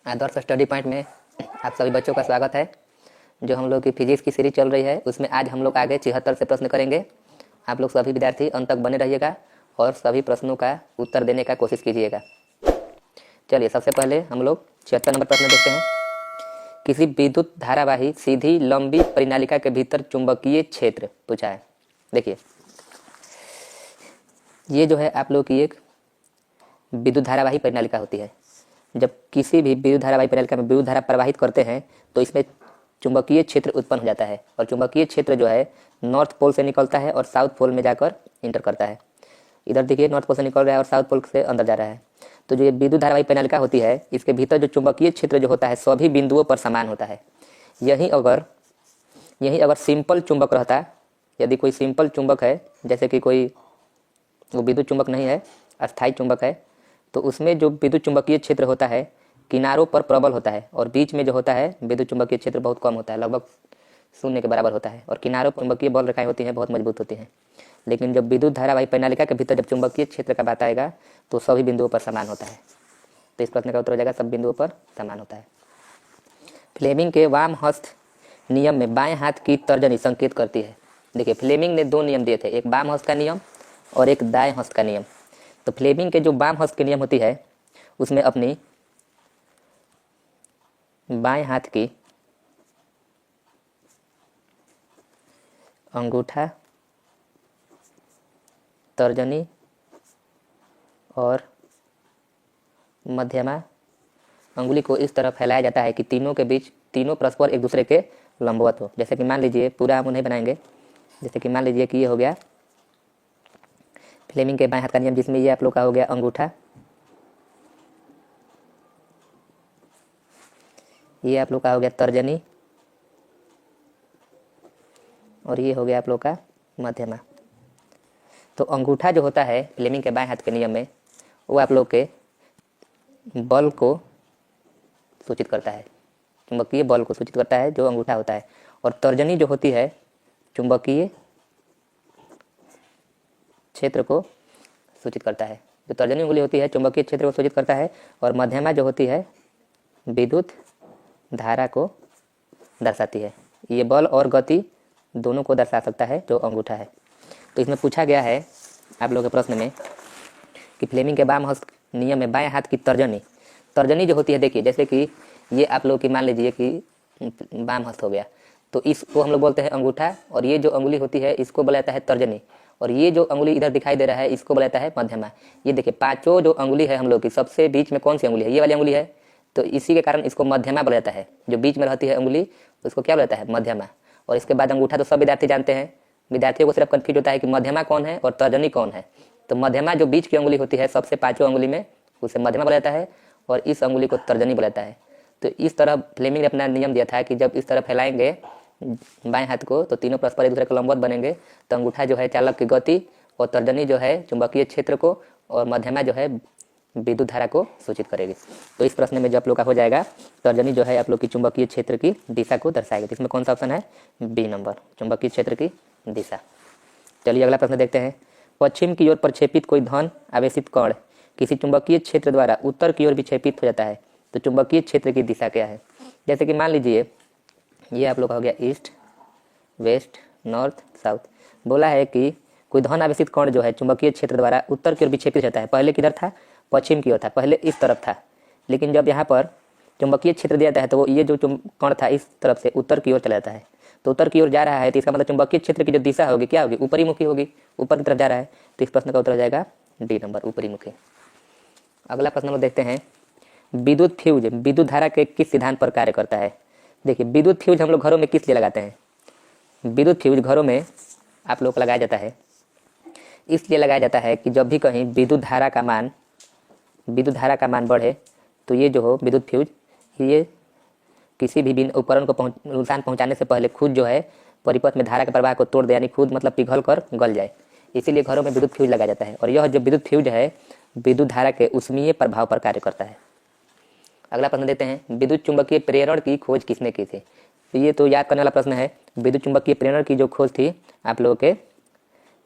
आदर्श study point में आप सभी बच्चों का स्वागत है। जो हम लोग की फिजिक्स की सीरीज चल रही है उसमें आज हम लोग आगे 76 से प्रश्न करेंगे। आप लोग सभी विद्यार्थी अंत तक बने रहिएगा और सभी प्रश्नों का उत्तर देने का कोशिश कीजिएगा। चलिए सबसे पहले हम लोग 76 नंबर प्रश्न देखते हैं। किसी विद्युत धारावाही सीधी लंबी परिनालिका के भीतर चुंबकीय क्षेत्र पूछा है। देखिए ये जो है आप लोग की एक विद्युत धारावाही परिनालिका होती है। जब किसी भी विद्युत धारावाही परिनालिका में विद्युत धारा प्रवाहित करते हैं तो इसमें चुंबकीय क्षेत्र उत्पन्न हो जाता है और चुंबकीय क्षेत्र जो है नॉर्थ पोल से निकलता है और साउथ पोल में जाकर इंटर करता है। इधर देखिए नॉर्थ पोल से निकल रहा है और साउथ पोल से अंदर जा रहा है। तो जो ये विद्युत धारावाही परिनालिका होती है इसके भीतर जो चुंबकीय क्षेत्र जो होता है सभी बिंदुओं पर समान होता है। यही अगर सिंपल चुंबक रहता, यदि कोई सिंपल चुंबक है जैसे कि कोई वो विद्युत चुंबक नहीं है, अस्थायी चुंबक है, तो उसमें जो विद्युत चुंबकीय क्षेत्र होता है किनारों पर प्रबल होता है और बीच में जो होता है विद्युत चुंबकीय क्षेत्र बहुत कम होता है, लगभग शून्य के बराबर होता है और किनारों पर चुंबकीय बल रेखाएं होती हैं बहुत मजबूत होती हैं। लेकिन जब विद्युत धारावाही परिनालिका के भीतर जब चुंबकीय क्षेत्र का बात आएगा तो सभी बिंदुओं पर समान होता है। तो इस प्रश्न का उत्तर हो जाएगा सब बिंदुओं पर समान होता है। फ्लेमिंग के वाम हस्त नियम में बाएं हाथ की तर्जनी संकेत करती है। देखिए फ्लेमिंग ने दो नियम दिए थे, एक वाम हस्त का नियम और एक दाएं हस्त का नियम। तो फ्लेमिंग के जो वाम हस्त के नियम होती है उसमें अपनी बाएं हाथ की अंगूठा, तर्जनी और मध्यमा अंगुली को इस तरह फैलाया जाता है कि तीनों के बीच तीनों परस्पर एक दूसरे के लंबवत हो। जैसे कि मान लीजिए पूरा हम नहीं बनाएंगे, जैसे कि मान लीजिए कि ये हो गया फ्लेमिंग के बाएं हाथ का नियम जिसमें ये आप लोग का हो गया अंगूठा, ये आप लोग का हो गया तर्जनी और ये हो गया आप लोग का मध्यमा। तो अंगूठा जो होता है फ्लेमिंग के बाएं हाथ के नियम में वो आप लोग के बल को सूचित करता है, चुंबकीय बल को सूचित करता है जो अंगूठा होता है। और तर्जनी जो होती है चुंबकीय क्षेत्र को सूचित करता है, जो तर्जनी उंगली होती है चुंबकीय क्षेत्र को सूचित करता है। और मध्यमा जो होती है विद्युत धारा को दर्शाती है। ये बल और गति दोनों को दर्शा सकता है जो अंगूठा है। तो इसमें पूछा गया है आप लोगों के प्रश्न में कि फ्लेमिंग के वाम हस्त नियम में बाएं हाथ की तर्जनी जो होती है, देखिए जैसे कि ये आप लोग की मान लीजिए कि वाम हस्त हो गया तो इसको हम लोग बोलते हैं अंगूठा और ये जो अंगुली होती है इसको बोला जाता है तर्जनी और ये जो अंगुली इधर दिखाई दे रहा है इसको बोला जाता है मध्यमा। ये देखिए पांचों जो अंगुली है हम लोग की सबसे बीच में कौन सी अंगुली है, ये वाली अंगुली है, तो इसी के कारण इसको मध्यमा बोला जाता है। जो बीच में रहती है अंगुली उसको क्या बोला जाता है, मध्यमा। और इसके बाद अंगूठा तो सब विद्यार्थी जानते हैं, विद्यार्थियों को सिर्फ कंफ्यूज होता है कि मध्यमा कौन है और तर्जनी कौन है। तो मध्यमा जो बीच की अंगुली होती है सबसे पांचों अंगुली में उसे मध्यमा बोला जाता है और इस अंगुली को तर्जनी बोला जाता है। तो इस तरह फ्लेमिंग ने अपना नियम दिया था कि जब इस तरह फैलाएंगे बाएं हाथ को तो तीनों परस्पर एक दूसरे के लंबवत बनेंगे। तो अंगूठा जो है चालक की गति और तर्जनी जो है चुंबकीय क्षेत्र को और मध्यमा जो है विद्युत धारा को सूचित करेगी। तो इस प्रश्न में जो आप लोग का हो जाएगा तर्जनी जो है आप लोग की चुंबकीय क्षेत्र की दिशा को दर्शाएगी। इसमें कौन सा ऑप्शन है, बी नंबर, चुंबकीय क्षेत्र की दिशा। चलिए अगला प्रश्न देखते हैं। पश्चिम की ओर प्रक्षेपित कोई धन आवेशित कण किसी चुंबकीय क्षेत्र द्वारा उत्तर की ओर विक्षेपित हो जाता है तो चुंबकीय क्षेत्र की दिशा क्या है। जैसे कि मान लीजिए ये आप लोग का हो गया ईस्ट, वेस्ट, नॉर्थ, साउथ। बोला है कि कोई धन आवेशित कण जो है चुंबकीय क्षेत्र द्वारा उत्तर की ओर विक्षेपित होता है। पहले किधर था, पश्चिम की ओर था, पहले इस तरफ था, लेकिन जब यहाँ पर चुंबकीय क्षेत्र दिया जाता है तो वो ये जो कण था इस तरफ से उत्तर की ओर चला जाता है। तो उत्तर की ओर जा रहा है तो इसका मतलब चुंबकीय क्षेत्र की जो दिशा होगी क्या होगी, ऊपरी मुखी होगी, ऊपर की तरफ जा रहा है। तो इस प्रश्न का उत्तर हो जाएगा डी नंबर, ऊपरी मुखी। अगला प्रश्न हम देखते हैं। विद्युत फ्यूज विद्युत धारा के किस सिद्धांत पर कार्य करता है। देखिए विद्युत फ्यूज हम लोग घरों में किस लिए लगाते हैं, विद्युत फ्यूज घरों में आप लोग को लगाया जाता है इसलिए लगाया जाता है कि जब भी कहीं विद्युत धारा का मान बढ़े तो ये जो हो विद्युत फ्यूज ये किसी भी उपकरण को नुकसान पहुंचाने से पहले खुद जो है परिपथ में धारा के प्रवाह को तोड़ दे, यानी खुद मतलब पिघल कर गल जाए। इसीलिए घरों में विद्युत फ्यूज लगाया जाता है और यह जो विद्युत फ्यूज है विद्युत धारा के उष्मीय प्रभाव पर कार्य करता है। अगला प्रश्न देते हैं। विद्युत चुंबकीय प्रेरण की खोज किसने की थी। तो ये तो याद करने वाला प्रश्न है। विद्युत चुंबकीय प्रेरण की जो खोज थी आप लोगों के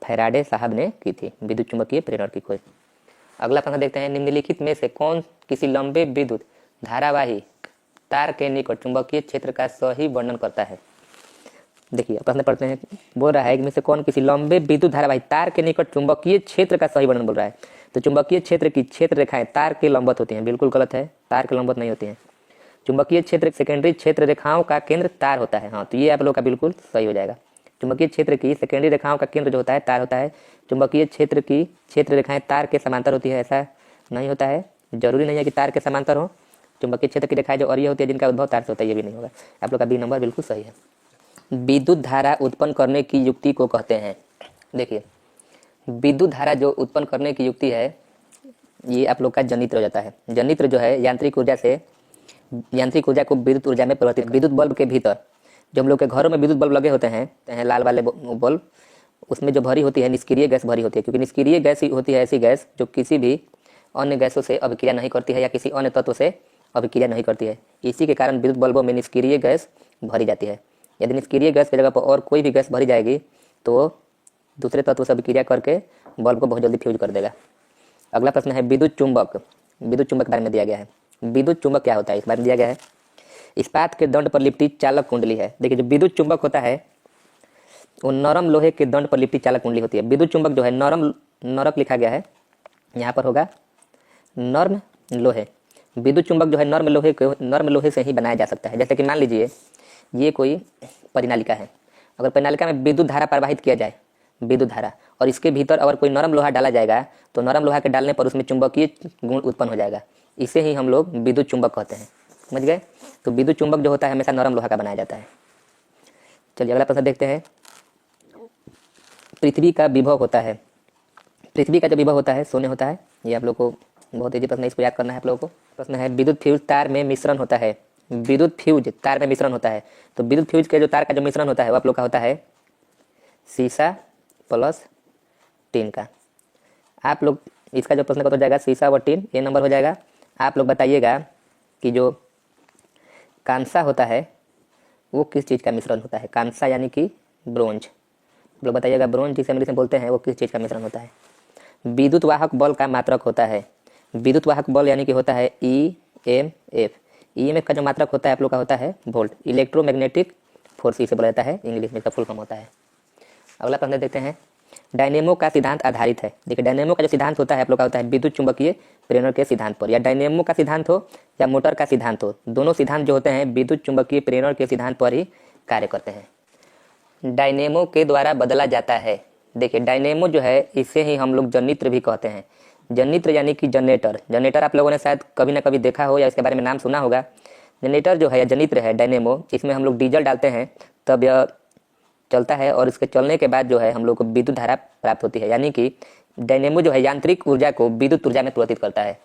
फैराडे साहब ने की थी, विद्युत चुंबकीय प्रेरण की खोज। अगला प्रश्न देखते हैं। निम्नलिखित में से कौन किसी लंबे विद्युत धारावाही तार के निकट चुंबकीय क्षेत्र का सही वर्णन करता है। देखिए प्रश्न पढ़ते हैं, बोल रहा है कि में से कौन किसी लंबे विद्युत धारावाही तार के निकट चुंबकीय क्षेत्र का सही वर्णन बोल रहा है। तो चुंबकीय क्षेत्र की क्षेत्र रेखाएं तार के लंबवत होती हैं, बिल्कुल गलत है, तार के लंबवत नहीं होती हैं। चुंबकीय क्षेत्र सेकेंडरी क्षेत्र रेखाओं का केंद्र तार होता है। हाँ, तो ये आप लोग का बिल्कुल सही हो जाएगा। चुंबकीय क्षेत्र की सेकेंडरी रेखाओं का केंद्र जो होता है तार होता है। चुंबकीय क्षेत्र की क्षेत्र रेखाएं तार के समांतर होती है, ऐसा नहीं होता है, जरूरी नहीं है कि तार के समांतर हो। चुंबकीय क्षेत्र की रेखाएं जो अरीय होती है जिनका उद्भव तार से होता है, ये भी नहीं होगा। आप लोग का बी नंबर बिल्कुल सही है। विद्युत धारा उत्पन्न करने की युक्ति को कहते हैं। देखिए विद्युत धारा जो उत्पन्न करने की युक्ति है ये आप लोग का जनित्र हो जाता है। जनित्र जो है यांत्रिक ऊर्जा को विद्युत ऊर्जा में परिवर्तित। विद्युत बल्ब के भीतर जो हम लोग के घरों में विद्युत बल्ब लगे होते हैं लाल वाले बल्ब, उसमें जो भरी होती है निष्क्रिय गैस भरी होती है, क्योंकि निष्क्रिय गैस होती है ऐसी गैस जो किसी भी अन्य गैसों से अभिक्रिया नहीं करती है या किसी अन्य तत्व से अभिक्रिया नहीं करती है। इसी के कारण विद्युत बल्बों में निष्क्रिय गैस भरी जाती है। यदि निष्क्रिय गैस की जगह पर और कोई भी गैस भरी जाएगी तो दूसरे तत्व से अभिक्रिया करके बल्ब को बहुत जल्दी फ्यूज कर देगा। अगला प्रश्न है विद्युत चुंबक। विद्युत चुंबक के बारे में दिया गया है। विद्युत चुंबक क्या होता है इस बारे में दिया गया है। इस्पात के दंड पर लिपटी चालक कुंडली है। देखिए जो विद्युत चुंबक होता है वो नरम लोहे के दंड पर लिपटी चालक कुंडली होती है। विद्युत चुंबक जो है नरक लिखा गया है, यहाँ पर होगा नर्म लोहे। विद्युत चुंबक जो है नर्म लोहे से ही बनाया जा सकता है। जैसे कि मान लीजिए ये कोई परिनालिका है, अगर परिनालिका में विद्युत धारा प्रवाहित किया जाए, विद्युत धारा, और इसके भीतर अगर कोई नरम लोहा डाला जाएगा तो नरम लोहा के डालने पर उसमें चुंबकीय गुण उत्पन्न हो जाएगा। इसे ही हम लोग विद्युत चुंबक कहते हैं, समझ गए। तो विद्युत चुंबक जो होता है हमेशा नरम लोहा का बनाया जाता है। चलिए अगला प्रश्न देखते हैं। पृथ्वी का विभव होता है। पृथ्वी का जो विभव होता है शून्य होता है। ये आप लोग को बहुत ईजी प्रश्न है, इसको याद करना है आप लोगों को। प्रश्न है विद्युत फ्यूज तार में मिश्रण होता है। विद्युत फ्यूज तार में मिश्रण होता है। तो विद्युत फ्यूज के जो तार का जो मिश्रण होता है वो आप लोग का होता है सीसा प्लस टीन का। आप लोग इसका जो प्रश्न हो जाएगा सीसा व टीन, ये नंबर हो जाएगा। आप लोग बताइएगा कि जो कांसा होता है वो किस चीज़ का मिश्रण होता है। कांसा यानी कि ब्रोंज। लोग बताइएगा ब्रोंज जिसे इंग्लिश में बोलते हैं वो किस चीज़ का मिश्रण होता है। विद्युत वाहक बल का मात्रक होता है। विद्युत वाहक बल यानी कि होता है EMF। EMF का जो मात्रक होता है आप लोग का होता है वोल्ट। इलेक्ट्रोमैग्नेटिक फोर्स इसे बोला जाता है, इंग्लिश में इसका फुल फॉर्म होता है। अगला प्रश्न देखते हैं। डायनेमो का सिद्धांत आधारित है। देखिए डायनेमो का जो सिद्धांत होता है आप लोग का होता है विद्युत चुंबकीय प्रेरण के सिद्धांत पर। या डायनेमो का सिद्धांत हो या मोटर का सिद्धांत हो, दोनों सिद्धांत जो होते हैं विद्युत चुंबकीय प्रेरण के सिद्धांत पर ही कार्य करते हैं। डायनेमो के द्वारा बदला जाता है। देखिए डायनेमो जो है इसे ही हम लोग जनित्र भी कहते हैं। जनित्र यानी कि जनरेटर। जनरेटर आप लोगों ने शायद कभी ना कभी देखा हो या इसके बारे में नाम सुना होगा। जनरेटर जो है या जनित्र है डायनेमो, इसमें हम लोग डीजल डालते हैं तब यह चलता है और इसके चलने के बाद जो है हम लोग को विद्युत धारा प्राप्त होती है। यानी कि डायनेमो जो है यांत्रिक ऊर्जा को विद्युत ऊर्जा में परिवर्तित करता है।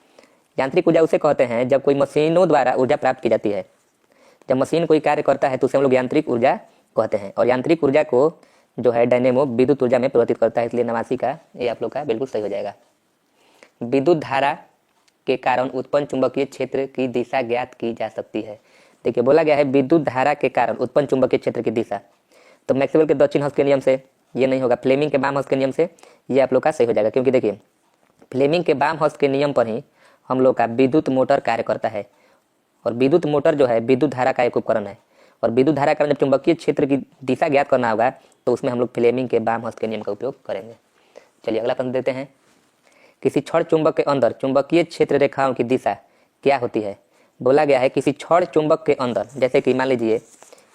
यांत्रिक ऊर्जा उसे कहते हैं जब कोई मशीनों द्वारा ऊर्जा प्राप्त की जाती है। जब मशीन कोई कार्य करता है तो उसे हम लोग यांत्रिक ऊर्जा कहते हैं, और यांत्रिक ऊर्जा को जो है डायनेमो विद्युत ऊर्जा में परिवर्तित करता है। इसलिए 89 का ये आप लोग का बिल्कुल सही हो जाएगा। विद्युत धारा के कारण उत्पन्न चुंबकीय क्षेत्र की दिशा ज्ञात की जा सकती है। देखिए बोला गया है विद्युत धारा के कारण उत्पन्न चुंबकीय क्षेत्र की दिशा, तो मैक्सवेल के दक्षिण हस्त के नियम से ये नहीं होगा, फ्लेमिंग के बाम हस्त के नियम से ये आप लोग का सही हो जाएगा। क्योंकि देखिए फ्लेमिंग के बाम हस्त के नियम पर ही हम लोग का विद्युत मोटर कार्य करता है, और विद्युत मोटर जो है विद्युत धारा का एक उपकरण है। और विद्युत धारा का जब चुंबकीय क्षेत्र की दिशा ज्ञात करना होगा तो उसमें हम लोग फ्लेमिंग के बाम हस्त के नियम का उपयोग करेंगे। चलिए अगला प्रश्न देते हैं। किसी छड़ चुंबक के अंदर चुंबकीय क्षेत्र रेखाओं की दिशा क्या होती है। बोला गया है किसी छड़ चुंबक के अंदर, जैसे कि मान लीजिए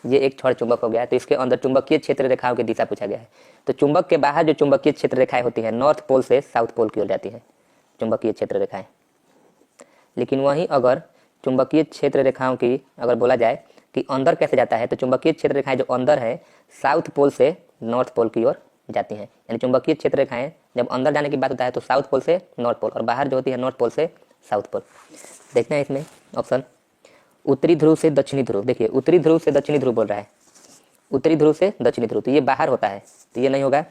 ये एक छड़ चुंबक हो गया तो इसके अंदर चुंबकीय क्षेत्र रेखाओं की दिशा पूछा गया है। तो चुंबक के बाहर जो चुंबकीय क्षेत्र रेखाएं होती हैं नॉर्थ पोल से साउथ पोल की ओर जाती है चुंबकीय क्षेत्र रेखाएं। लेकिन वहीं अगर चुंबकीय क्षेत्र रेखाओं की अगर बोला जाए कि अंदर कैसे जाता है, तो चुंबकीय क्षेत्र रेखाएं जो अंदर है साउथ पोल से नॉर्थ पोल की ओर जाती हैं। यानी चुंबकीय क्षेत्र रेखाएं जब अंदर जाने की बात होता है तो साउथ पोल से नॉर्थ पोल, और बाहर जो होती है नॉर्थ पोल से साउथ पोल। देखते हैं इसमें ऑप्शन उत्तरी ध्रुव से दक्षिणी ध्रुव। देखिए उत्तरी ध्रुव से दक्षिणी ध्रुव बोल रहा है, उत्तरी ध्रुव से दक्षिणी ध्रुव, तो ये बाहर होता है तो ये नहीं होगा।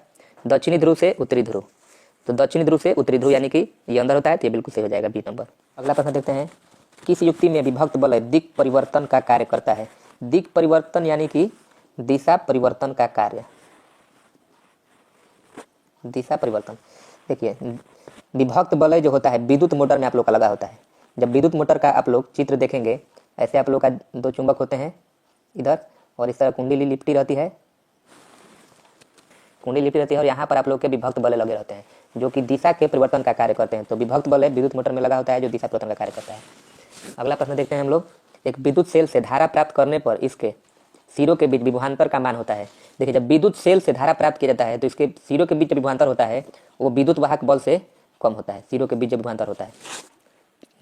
दक्षिणी ध्रुव से उत्तरी ध्रुव, तो दक्षिणी ध्रुव से उत्तरी ध्रुव यानी कि ये अंदर होता है, तो ये बिल्कुल सही हो जाएगा बी नंबर। अगला प्रश्न देखते हैं। किस युक्ति में विभक्त बल दिक् परिवर्तन का कार्य करता है। दिक् परिवर्तन यानी कि दिशा परिवर्तन का कार्य, दिशा परिवर्तन। देखिए विभक्त बलय जो होता है विद्युत मोटर में आप लोग का लगा होता है। जब विद्युत मोटर का आप लोग चित्र देखेंगे, ऐसे आप लोग का दो चुंबक होते हैं इधर, और इस तरह कुंडली लिपटी रहती है, और यहाँ पर आप लोग के विभक्त बल लगे रहते हैं जो कि दिशा के परिवर्तन का कार्य करते हैं। तो विभक्त बल विद्युत मोटर में लगा होता है जो दिशा परिवर्तन का कार्य करता है। अगला प्रश्न देखते हैं हम लोग। एक विद्युत सेल से धारा प्राप्त करने पर इसके सिरों के बीच विभवांतर का मान होता है। देखिए, जब विद्युत सेल से धारा प्राप्त किया जाता है तो इसके सिरों के बीच जो विभवांतर होता है वो विद्युत वाहक बल से कम होता है। सिरों के बीच जो विभवांतर होता है।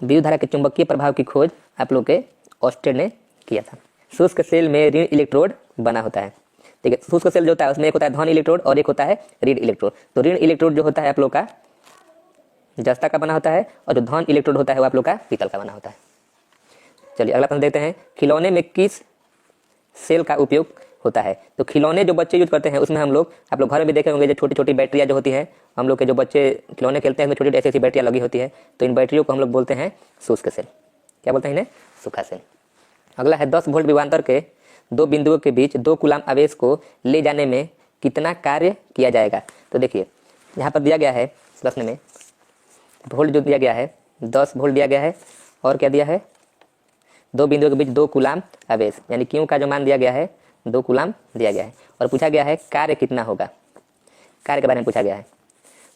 विद्युत धारा के चुंबकीय प्रभाव की खोज आप लोग के ऑस्टेड ने किया था। शुष्क सेल में ऋण इलेक्ट्रोड बना होता है। ठीक है, शुष्क सेल जो होता है उसमें एक होता है धन इलेक्ट्रोड और एक होता है ऋण इलेक्ट्रोड। तो ऋण इलेक्ट्रोड जो होता है आप लोग का जस्ता का बना होता है, और जो धन इलेक्ट्रोड होता है वो आप लोग का पीतल का बना होता है। चलिए अगला प्रश्न देखते हैं। खिलौने में किस सेल का उपयोग होता है? तो खिलौने जो बच्चे यूज करते हैं उसमें हम लोग, आप लोग घर में भी देखे होंगे, जो छोटी छोटी बैटरियाँ जो होती है, हम लोग के जो बच्चे खिलौने खेलते हैं उसमें छोटी छोटी ऐसी बैटरियाँ लगी होती है। तो इन बैटरियों को हम लोग बोलते हैं शुष्क सेल। क्या बोलते हैं इन्हें? सूखा सेल। अगला है 10 वोल्ट विभवांतर के दो बिंदुओं के बीच 2 कूलाम आवेश को ले जाने में कितना कार्य किया जाएगा? तो देखिए यहाँ पर दिया गया है प्रश्न में वोल्ट जो दिया गया है 10 वोल्ट दिया गया है, और क्या दिया है? 2 बिंदुओं के बीच 2 कूलाम आवेश, यानी क्यू का जो मान दिया गया है 2 कूलाम दिया गया है, और पूछा गया है कार्य कितना होगा। कार्य के बारे में पूछा गया है।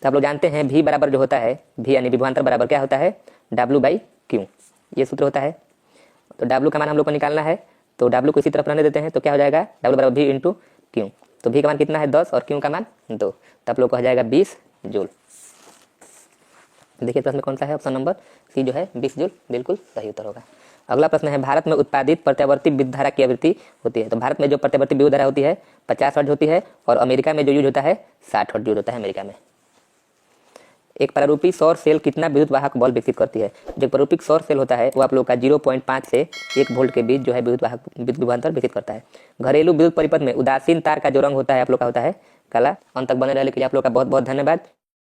तो आप लोग जानते हैं V बराबर जो होता है, V यानी विभवांतर बराबर क्या होता है? W/Q, ये सूत्र होता है। तो W का मान हम लोग को निकालना है, तो W को इसी तरफ रहने देते हैं, तो क्या हो जाएगा? W बराबर V × Q। तो V का मान कितना है? 10, और Q का मान 2, तो आप लोग को हो जाएगा 20 जूल। देखिए प्रश्न में कौन सा है? ऑप्शन नंबर सी जो है 20 जूल बिल्कुल सही उत्तर होगा। अगला प्रश्न है। भारत में उत्पादित प्रत्यावर्ती विद्युत धारा की आवृत्ति होती है। तो भारत में जो प्रत्यावर्ती विद्युत धारा होती है 50 हर्ट्ज होती है, और अमेरिका में जो यूज होता है 60 हर्ट्ज यूज होता है अमेरिका में। एक प्रारूपिक सौर सेल कितना विद्युत वाहक बल विकसित करती है? जो प्रारूपिक सौर सेल होता है वो आप लोग का 0.5 से 1 वोल्ट के बीच जो है विद्युत वाहक विभवांतर विकसित करता है। घरेलू विद्युत परिपथ में उदासीन तार का जो रंग होता है आप लोग का होता है काला। अंत तक बने रहने के लिए आप लोग का बहुत बहुत धन्यवाद।